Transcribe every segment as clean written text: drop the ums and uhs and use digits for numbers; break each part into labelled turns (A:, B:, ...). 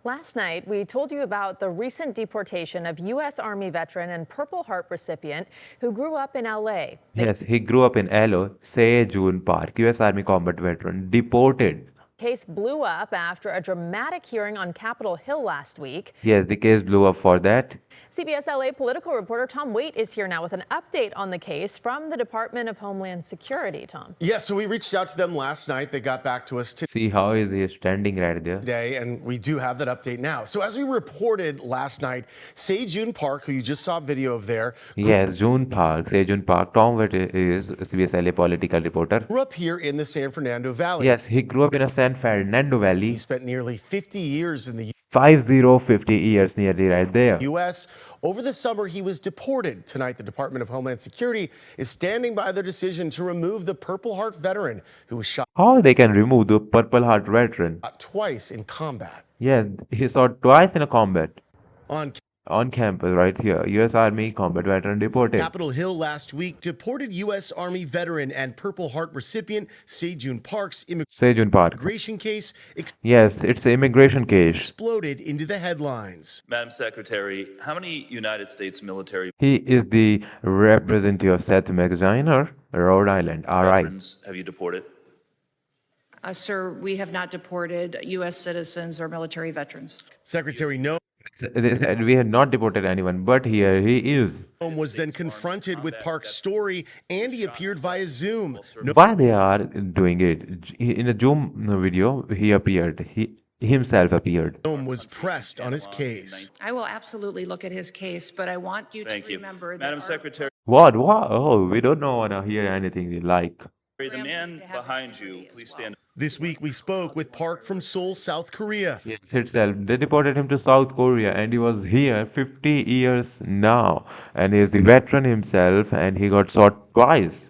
A: Last night, we told you about the recent deportation of U.S. Army veteran and Purple Heart recipient who grew up in LA. The
B: Yes, he grew up in Alo, June Park, US Army combat veteran, deported.
A: case blew up after a dramatic hearing on Capitol Hill last week.
B: Yes, the case blew up for that.
A: CBS LA political reporter Tom Waite is here now with an update on the case from the Department of Homeland Security. Tom.
C: Yeah, so we reached out to them last night. They got back to us
B: See how is he standing right there?
C: today, and we do have that update now. So as we reported last night, June Park, who you just saw video of there,
B: Yes, June Park, June Park. Tom Witt is CBS LA political reporter.
C: grew up here in the San Fernando Valley.
B: Yes, he grew up in a San Fernando
C: He
B: Valley.
C: spent nearly 50 years in the
B: 50 years nearly right there.
C: U.S. Over the summer, he was deported. Tonight, the Department of Homeland Security is standing by their decision to remove the Purple Heart veteran who was shot
B: How they can remove the Purple Heart veteran?
C: twice in combat.
B: Yes, he saw twice in a combat
C: On
B: on campus right here. US Army combat veteran deported.
C: Capitol Hill last week, deported U.S. Army veteran and Purple Heart recipient June Park's
B: June Park.
C: immigration case
B: Yes, it's an immigration case.
C: exploded into the headlines.
D: Madam Secretary, how many United States military
B: He is the representative of Seth McGinner, Rhode Island, RI.
D: veterans have you deported?
E: Sir, we have not deported U.S. citizens or military veterans.
C: Secretary Noem
B: They said we had not deported anyone, but here he is.
C: was then confronted with Park's story, and he appeared via Zoom.
B: Why they are doing it? In a Zoom video, he appeared. He himself appeared.
C: Noem was pressed on his case.
E: I will absolutely look at his case, but I want you
D: Thank
E: to
D: you.
E: remember that
D: Madam
E: our
D: Secretary,
B: What? What? Oh, we don't know wanna hear anything like.
D: the
E: programs
D: man
E: need to have
D: behind you,
E: integrity as
D: please
E: well.
D: stand.
C: This week, we spoke with Park from Seoul, South Korea.
B: Yes, itself. They deported him to South Korea, and he was here 50 years now, and he is the veteran himself, and he got shot twice.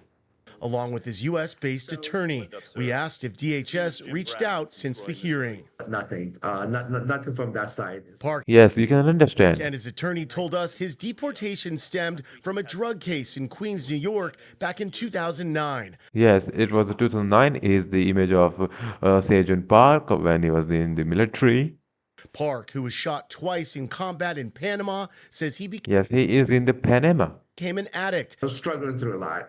C: Along with his U.S.-based attorney. We asked if DHS reached out since the hearing.
F: Nothing, nothing from that side.
C: Park
B: Yes, you can understand.
C: and his attorney told us his deportation stemmed from a drug case in Queens, New York, back in 2009.
B: Yes, it was 2009 is the image of Sejun Park when he was in the military.
C: Park, who was shot twice in combat in Panama, says he
B: Yes, he is in the Panama.
C: became an addict.
F: I was struggling through a lot,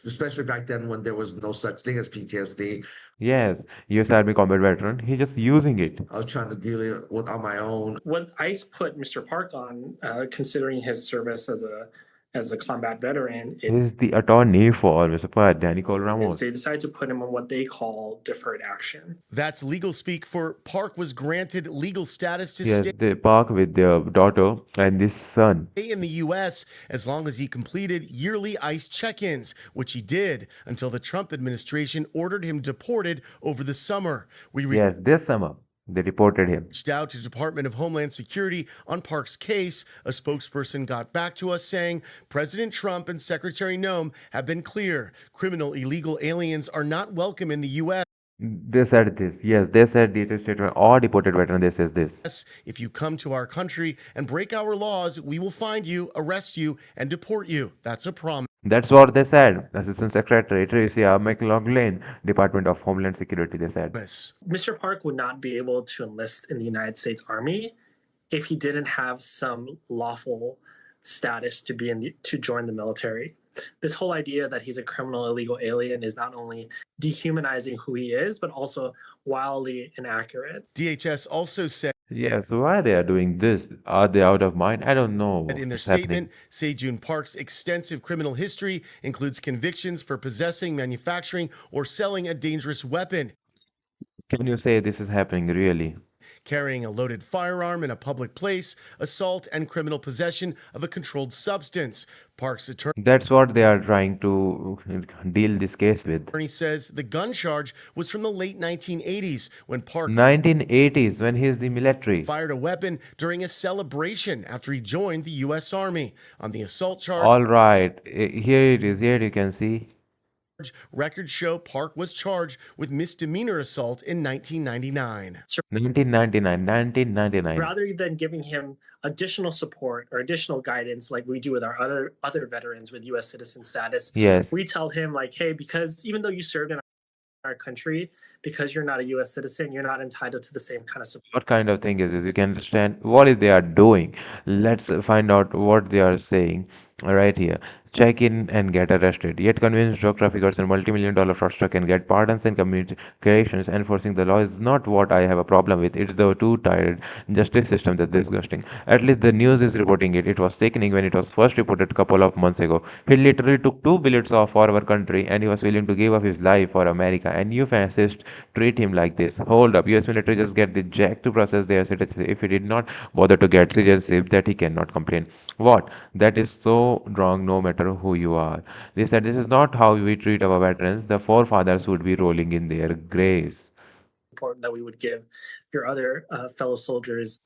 F: especially back then when there was no such thing as PTSD.
B: Yes, US Army combat veteran. He just using it.
F: I was trying to deal with on my own.
G: What ICE put Mr. Park on, considering his service as a combat veteran,
B: He's the attorney for Mr. Park, Danny Cole
G: is
B: Ramos.
G: they decided to put him on what they call deferred action.
C: That's legal speak for Park was granted legal status to
B: Yes,
C: stay
B: they park with their daughter and this son.
C: in the U.S. as long as he completed yearly ICE check-ins, which he did until the Trump administration ordered him deported over the summer. We
B: Yes, this summer they deported him.
C: reached out to Department of Homeland Security on Park's case. A spokesperson got back to us saying President Trump and Secretary Noem have been clear. Criminal illegal aliens are not welcome in the U.S.
B: They said this. Yes, they said the state or deported veteran. They says this.
C: If you come to our country and break our laws, we will find you, arrest you, and deport you. That's a promise.
B: That's what they said. Assistant Secretary Tricia McLaughlin, Department of Homeland Security. They said.
G: Mr. Park would not be able to enlist in the United States Army if he didn't have some lawful status to to join the military. This whole idea that he's a criminal illegal alien is not only dehumanizing who he is, but also wildly inaccurate.
C: DHS also said
B: Yes, why they are doing this? Are they out of mind? I don't know.
C: in their
B: what's happening.
C: statement, Sejun Park's extensive criminal history includes convictions for possessing, manufacturing, or selling a dangerous weapon,
B: Can you say this is happening really?
C: carrying a loaded firearm in a public place, assault, and criminal possession of a controlled substance. Park's
B: That's what they are trying to deal this case with.
C: attorney says the gun charge was from the late 1980s when Park
B: 1980s when he is the military.
C: fired a weapon during a celebration after he joined the U.S. Army. On the assault charge,
B: All right, here it is. Here you can see.
C: records show Park was charged with misdemeanor assault in 1999.
B: 1999.
G: Rather than giving him additional support or additional guidance like we do with our other veterans with U.S. citizen status,
B: Yes.
G: we tell him like, hey, because even though you served in our country, because you're not a US citizen, you're not entitled to the same kind of support.
B: What kind of thing is this? You can understand what is they are doing. Let's find out what they are saying right here. Check in and get arrested. Yet convinced drug traffickers and multi-million-dollar fraudsters can get pardons and communications. Enforcing the law is not what I have a problem with. It's the two-tiered justice system that's disgusting. At least the news is reporting it. It was sickening when it was first reported a couple of months ago. He literally took 2 bullets off for our country and he was willing to give up his life for America. And you fascists treat him like this. Hold up. US military just get the jack to process their citizens. If he did not bother to get citizenship, that he cannot complain. What? That is so wrong no matter who you are. They said this is not how we treat our veterans. The forefathers would be rolling in their graves.
G: That we would give your other fellow soldiers.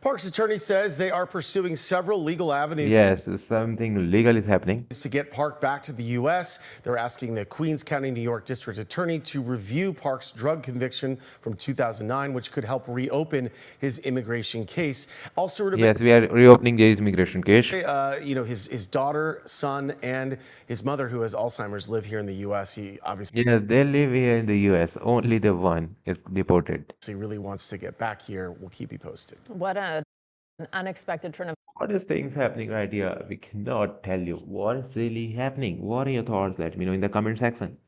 C: Park's attorney says they are pursuing several legal avenues
B: Yes, something legal is happening.
C: to get Park back to the U.S. They're asking the Queens County, New York District Attorney to review Park's drug conviction from 2009, which could help reopen his immigration case. Also,
B: Yes, we are reopening the immigration case.
C: his daughter, son, and his mother, who has Alzheimer's, live here in the U.S. He obviously
B: Yes, they live here in the US. Only the one is deported.
C: really wants to get back here. We'll keep you posted.
A: What an unexpected turn of
B: What is things happening right here? We cannot tell you what is really happening. What are your thoughts? Let me know in the comment section.